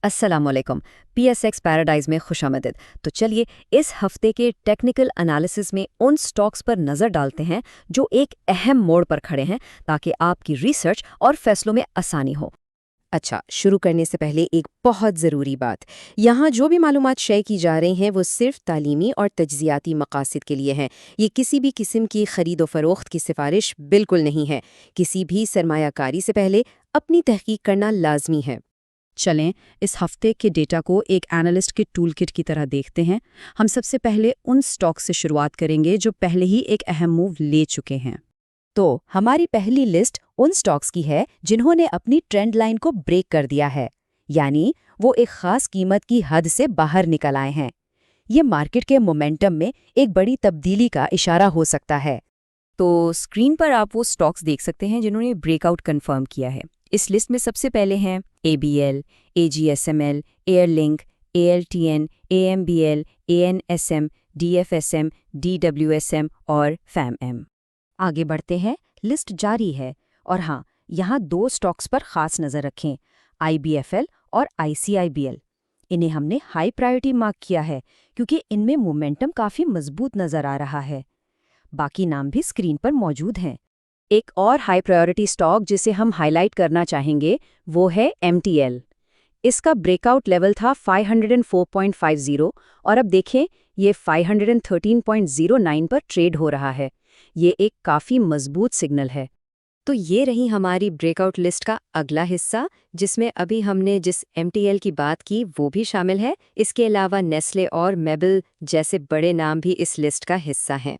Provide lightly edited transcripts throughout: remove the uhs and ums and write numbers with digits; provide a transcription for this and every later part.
अस्सलामुअलैकुम। PSX paradise में खुशामदीद। तो चलिए इस हफ्ते के टेक्निकल एनालिसिस में उन स्टॉक्स पर नज़र डालते हैं जो एक अहम मोड़ पर खड़े हैं ताकि आपकी रिसर्च और फैसलों में आसानी हो। अच्छा, शुरू करने से पहले एक बहुत ज़रूरी बात। यहाँ जो भी मालूमात शेयर की जा रही हैं वो सिर्फ तालीमी और तज्ज़ियाती मकासद के लिए हैं। ये किसी भी किस्म की खरीद व फरोख्त की सिफारिश बिल्कुल नहीं है। किसी भी सरमायाकारी से पहले अपनी तहकीक करना लाजमी है। चलें इस हफ्ते के डेटा को एक एनालिस्ट के टूल किट की तरह देखते हैं। हम सबसे पहले उन स्टॉक से शुरुआत करेंगे जो पहले ही एक अहम मूव ले चुके हैं। तो हमारी पहली लिस्ट उन स्टॉक्स की है जिन्होंने अपनी ट्रेंड लाइन को ब्रेक कर दिया है, यानी वो एक खास कीमत की हद से बाहर निकल आए हैं। ये मार्केट के मोमेंटम में एक बड़ी तब्दीली का इशारा हो सकता है। तो स्क्रीन पर आप वो स्टॉक्स देख सकते हैं जिन्होंने ब्रेकआउट कंफर्म किया है। इस लिस्ट में सबसे पहले हैं ABL, AGSML, airlink, ALTN, AMBL, ANSM, DFSM, DWSM और FAMM। आगे बढ़ते हैं, लिस्ट जारी है। और हाँ, यहाँ दो स्टॉक्स पर खास नज़र रखें, IBFL और ICIBL। इन्हें हमने हाई प्रायोरिटी मार्क किया है क्योंकि इनमें मोमेंटम काफ़ी मजबूत नज़र आ रहा है। बाकी नाम भी स्क्रीन पर मौजूद हैं। एक और हाई प्रायोरिटी स्टॉक जिसे हम हाईलाइट करना चाहेंगे वो है MTL। इसका ब्रेकआउट लेवल था 504.50 और अब देखें ये 513.09 पर ट्रेड हो रहा है। ये एक काफ़ी मजबूत सिग्नल है। तो ये रही हमारी ब्रेकआउट लिस्ट का अगला हिस्सा, जिसमें अभी हमने जिस MTL की बात की वो भी शामिल है। इसके अलावा नेस्ले और मेबल जैसे बड़े नाम भी इस लिस्ट का हिस्सा हैं।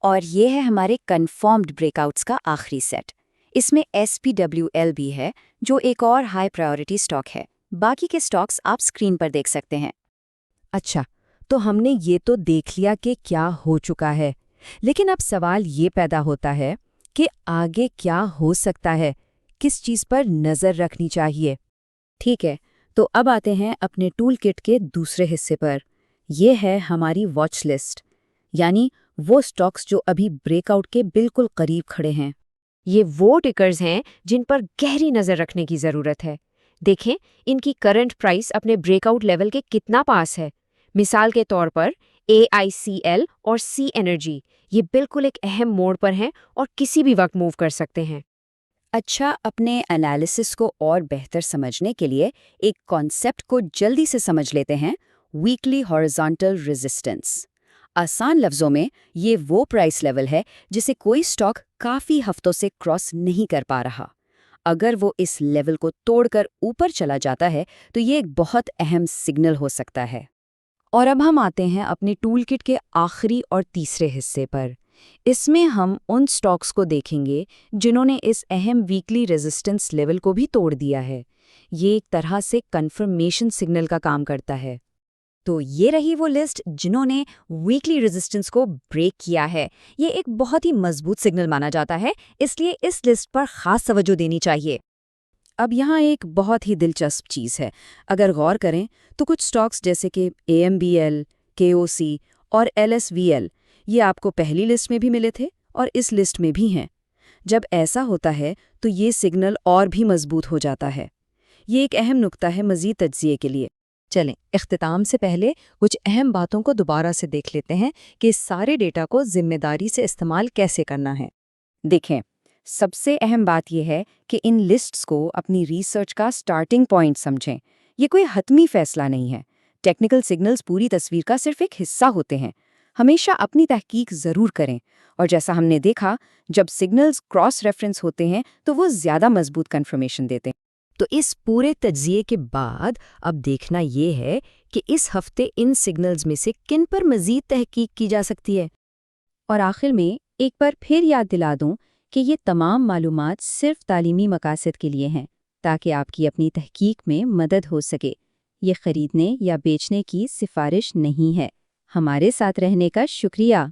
और ये है हमारे कन्फर्म्ड ब्रेकआउट्स का आखिरी सेट। इसमें SPWL भी है जो एक और हाई प्रायोरिटी स्टॉक है। बाकी के स्टॉक्स आप स्क्रीन पर देख सकते हैं। अच्छा, तो हमने ये तो देख लिया कि क्या हो चुका है, लेकिन अब सवाल ये पैदा होता है कि आगे क्या हो सकता है, किस चीज़ पर नज़र रखनी चाहिए। ठीक है, तो अब आते हैं अपने टूल किट के दूसरे हिस्से पर। ये है हमारी वॉच लिस्ट, यानी वो स्टॉक्स जो अभी ब्रेकआउट के बिल्कुल करीब खड़े हैं। ये वो टिकर्स हैं जिन पर गहरी नज़र रखने की ज़रूरत है। देखें इनकी करंट प्राइस अपने ब्रेकआउट लेवल के कितना पास है। मिसाल के तौर पर AICL और C एनर्जी ये बिल्कुल एक अहम मोड़ पर हैं और किसी भी वक्त मूव कर सकते हैं। अच्छा, अपने एनालिसिस को और बेहतर समझने के लिए एक कॉन्सेप्ट को जल्दी से समझ लेते हैं, वीकली हॉरिजॉन्टल रेजिस्टेंस। आसान लफ्ज़ों में ये वो प्राइस लेवल है जिसे कोई स्टॉक काफ़ी हफ्तों से क्रॉस नहीं कर पा रहा। अगर वो इस लेवल को तोड़कर ऊपर चला जाता है तो ये एक बहुत अहम सिग्नल हो सकता है। और अब हम आते हैं अपनी टूल किट के आखिरी और तीसरे हिस्से पर। इसमें हम उन स्टॉक्स को देखेंगे जिन्होंने इस अहम वीकली रेजिस्टेंस लेवल को भी तोड़ दिया है। ये एक तरह से कंफर्मेशन सिग्नल का काम करता है। तो ये रही वो लिस्ट जिन्होंने वीकली रेजिस्टेंस को ब्रेक किया है। ये एक बहुत ही मजबूत सिग्नल माना जाता है, इसलिए इस लिस्ट पर खास तवज्जो देनी चाहिए। अब यहाँ एक बहुत ही दिलचस्प चीज़ है। अगर गौर करें तो कुछ स्टॉक्स जैसे कि AMBL, KOC और LSVL ये आपको पहली लिस्ट में भी मिले थे और इस लिस्ट में भी हैं। जब ऐसा होता है तो ये सिग्नल और भी मजबूत हो जाता है। ये एक अहम नुक्ता है मज़ीद तज्ज़िये के लिए। चलें, इख्तिताम से पहले कुछ अहम बातों को दोबारा से देख लेते हैं कि इस सारे डेटा को जिम्मेदारी से इस्तेमाल कैसे करना है। देखें, सबसे अहम बात यह है कि इन लिस्ट्स को अपनी रिसर्च का स्टार्टिंग पॉइंट समझें। ये कोई हतमी फैसला नहीं है। टेक्निकल सिग्नल्स पूरी तस्वीर का सिर्फ एक हिस्सा होते हैं। हमेशा अपनी तहकीक ज़रूर करें, और जैसा हमने देखा, जब सिग्नल्स क्रॉस रेफरेंस होते हैं तो वो ज़्यादा मजबूत कन्फर्मेशन देते हैं। तो इस पूरे तज्ज़िये के बाद अब देखना ये है कि इस हफ्ते इन सिग्नल्स में से किन पर मज़ीद तहकीक की जा सकती है। और आखिर में एक बार फिर याद दिला दूं कि ये तमाम मालूमात सिर्फ तालीमी मकासद के लिए हैं, ताकि आपकी अपनी तहकीक में मदद हो सके। ये खरीदने या बेचने की सिफारिश नहीं है। हमारे साथ रहने का शुक्रिया।